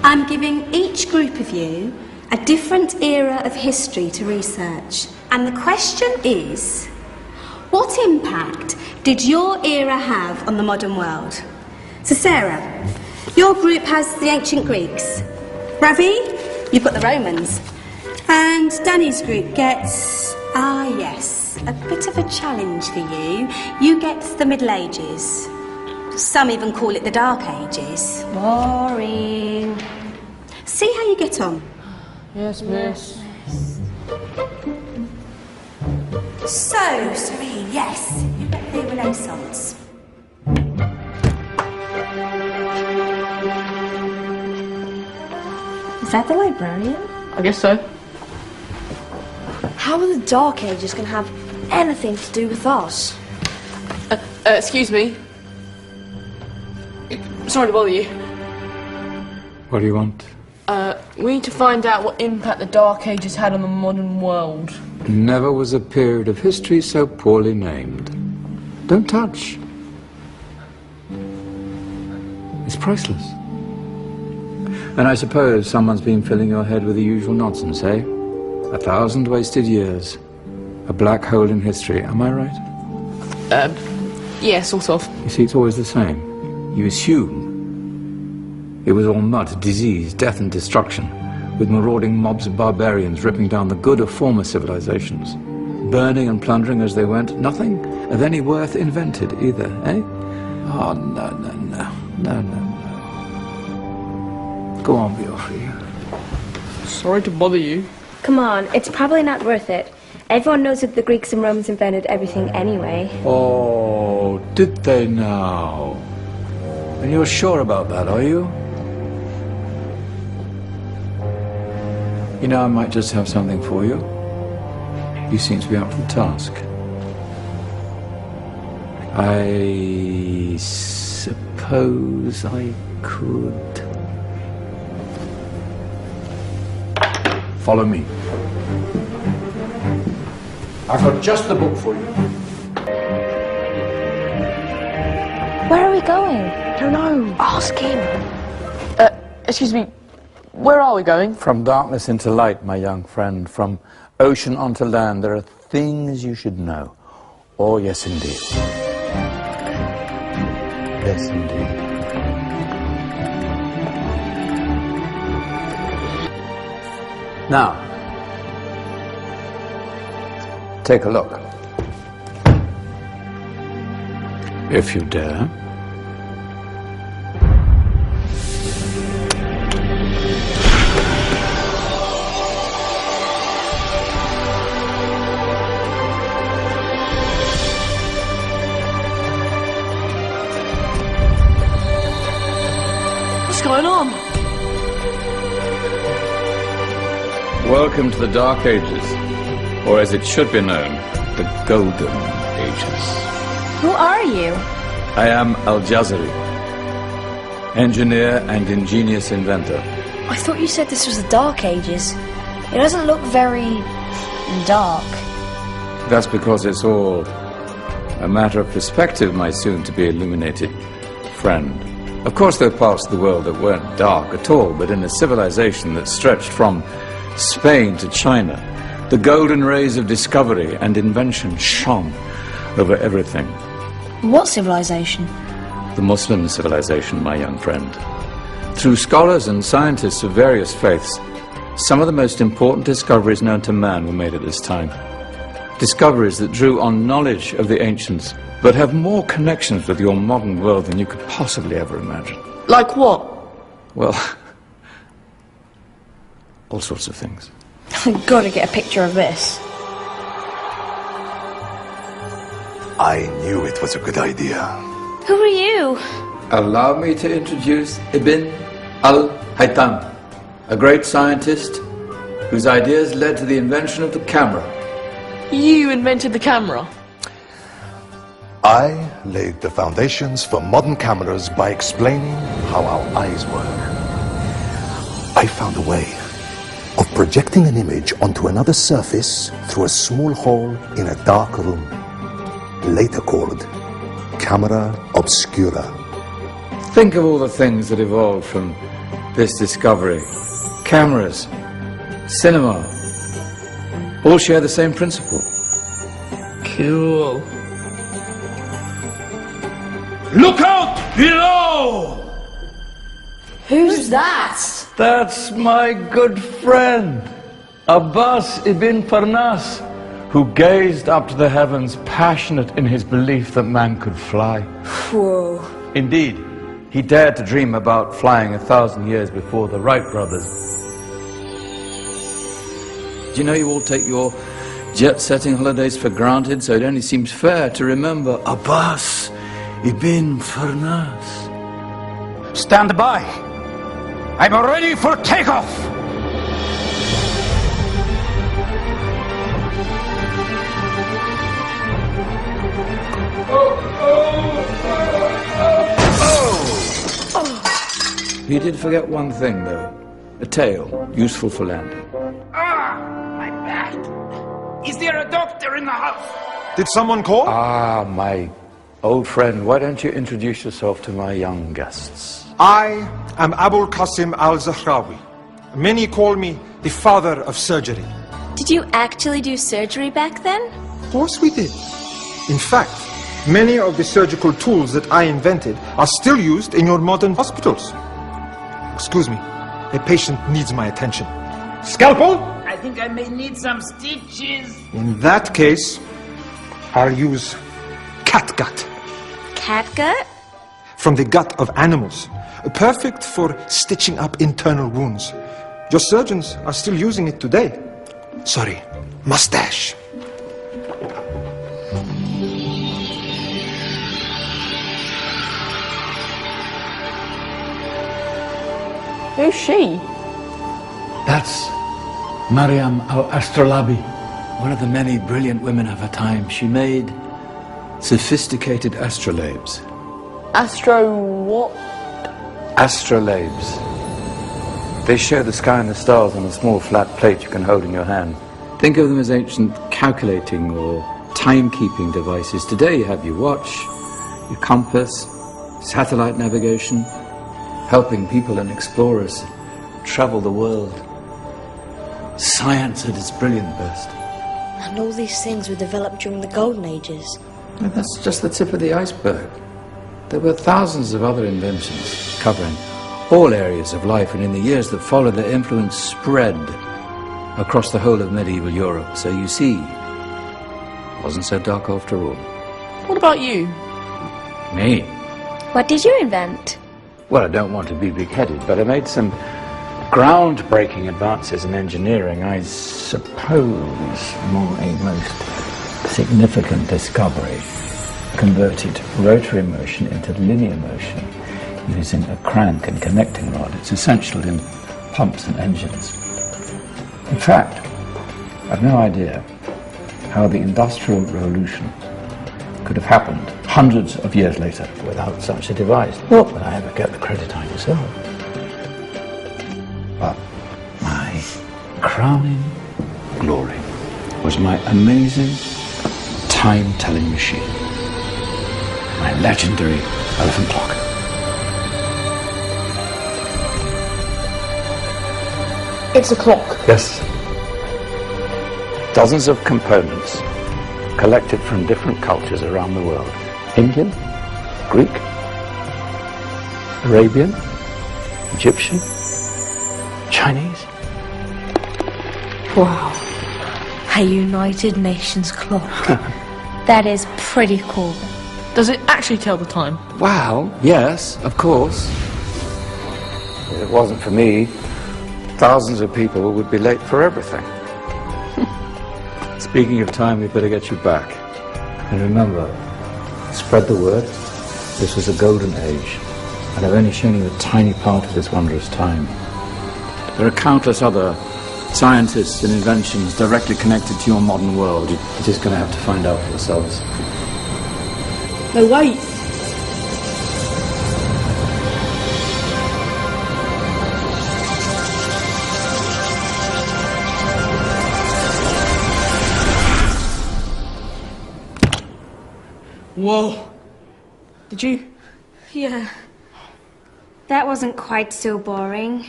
I'm giving each group of you a different era of history to research. And the question is, what impact did your era have on the modern world? So Sarah, your group has the ancient Greeks. Ravi, you've got the Romans. And Danny's group gets, yes, a bit of a challenge for you. You get the Middle Ages. Some even call it the Dark Ages. Boring. See how you get on. Yes, miss. So, Serene, yes, you get the Renaissance. Is that the librarian? I guess so. How are the Dark Ages going to have anything to do with us? Excuse me. Sorry to bother you. What do you want? We need to find out what impact the Dark Ages had on the modern world. Never was a period of history so poorly named. Don't touch. It's priceless. And I suppose someone's been filling your head with the usual nonsense, eh? 1,000 wasted years. A black hole in history, am I right? Yeah, sort of. You see, it's always the same. You assume it was all mud, disease, death and destruction, with marauding mobs of barbarians ripping down the good of former civilizations, burning and plundering as they went. Nothing of any worth invented either, eh? Oh, no, no, no, no, no, no. Go on, Beofrey. Sorry to bother you. Come on, it's probably not worth it. Everyone knows that the Greeks and Romans invented everything anyway. Oh, did they now? And you're sure about that, are you? You know, I might just have something for you. You seem to be up for the task. I suppose I could... Follow me. I've got just the book for you. Where are we going? I don't know. Ask him. Excuse me. Where are we going? From darkness into light, my young friend. From ocean onto land, there are things you should know. Oh, yes, indeed. Yes, indeed. Now, take a look. If you dare. What's going on? Welcome to the Dark Ages, or as it should be known, the Golden Ages. Who are you? I am Al-Jazari, engineer and ingenious inventor. I thought you said this was the Dark Ages. It doesn't look very... dark. That's because it's all a matter of perspective, my soon-to-be illuminated friend. Of course, there are parts of the world that weren't dark at all, but in a civilization that stretched from Spain to China, the golden rays of discovery and invention shone over everything. What civilization? The Muslim civilization, my young friend. Through scholars and scientists of various faiths, some of the most important discoveries known to man were made at this time. Discoveries that drew on knowledge of the ancients, but have more connections with your modern world than you could possibly ever imagine. Like what? Well, all sorts of things. I've got to get a picture of this. I knew it was a good idea. Who are you? Allow me to introduce Ibn al-Haytham, a great scientist whose ideas led to the invention of the camera. You invented the camera? I laid the foundations for modern cameras by explaining how our eyes work. I found a way of projecting an image onto another surface through a small hole in a dark room, later called camera obscura. Think of all the things that evolved from this discovery, cameras, cinema, all share the same principle. Cool. Look out below! Who's that? That's my good friend, Abbas ibn Farnas, who gazed up to the heavens, passionate in his belief that man could fly. Whoa. Indeed, he dared to dream about flying 1,000 years before the Wright brothers. Do you know you all take your jet-setting holidays for granted, so it only seems fair to remember Abbas ibn Farnas. Stand by. I'm ready for takeoff. He did forget one thing, though. A tail, useful for landing. My back. Is there a doctor in the house? Did someone call? Ah, my old friend, why don't you introduce yourself to my young guests? I am Abul Qasim al-Zahrawi. Many call me the father of surgery. Did you actually do surgery back then? Of course we did. In fact, many of the surgical tools that I invented are still used in your modern hospitals. Excuse me, a patient needs my attention. Scalpel? I think I may need some stitches. In that case, I'll use catgut. Catgut? From the gut of animals. Perfect for stitching up internal wounds. Your surgeons are still using it today. Sorry, mustache. Who's she? That's Maryam al-Astrolabi, one of the many brilliant women of her time. She made sophisticated astrolabes. Astro what? Astrolabes. They show the sky and the stars on a small flat plate you can hold in your hand. Think of them as ancient calculating or timekeeping devices. Today you have your watch, your compass, satellite navigation, helping people and explorers travel the world. Science at its brilliant best. And all these things were developed during the Golden Ages. And that's just the tip of the iceberg. There were thousands of other inventions covering all areas of life, and in the years that followed, their influence spread across the whole of medieval Europe. So you see, it wasn't so dark after all. What about you? Me? What did you invent? Well, I don't want to be big-headed, but I made some groundbreaking advances in engineering. I suppose my most significant discovery converted rotary motion into linear motion using a crank and connecting rod. It's essential in pumps and engines. In fact, I've no idea how the Industrial Revolution could have happened hundreds of years later without such a device. Not that I ever get the credit I deserve. But my crowning glory was my amazing time-telling machine. My legendary elephant clock. It's a clock. Yes. Dozens of components collected from different cultures around the world. Indian, Greek, Arabian, Egyptian, Chinese. Wow. A United Nations clock. That is pretty cool. Does it actually tell the time? Wow, yes, of course. If it wasn't for me, thousands of people would be late for everything. Speaking of time, we better get you back. And remember, spread the word. This was a golden age, and I've only shown you a tiny part of this wondrous time. There are countless other scientists and inventions directly connected to your modern world. You're just going to have to find out for yourselves. No, wait. Whoa. Did you? Yeah. That wasn't quite so boring.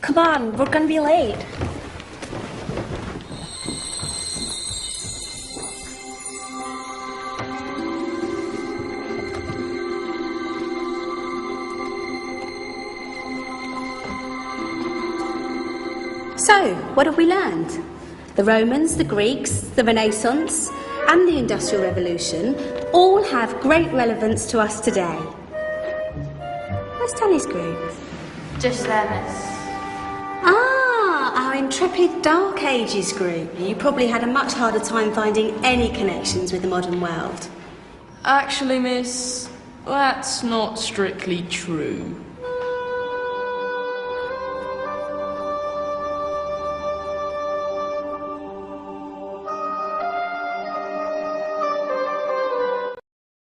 Come on, we're gonna be late. So, what have we learned? The Romans, the Greeks, the Renaissance, and the Industrial Revolution all have great relevance to us today. Where's Tanya's group? Just there, miss. Ah, our intrepid Dark Ages group. You probably had a much harder time finding any connections with the modern world. Actually, miss, that's not strictly true.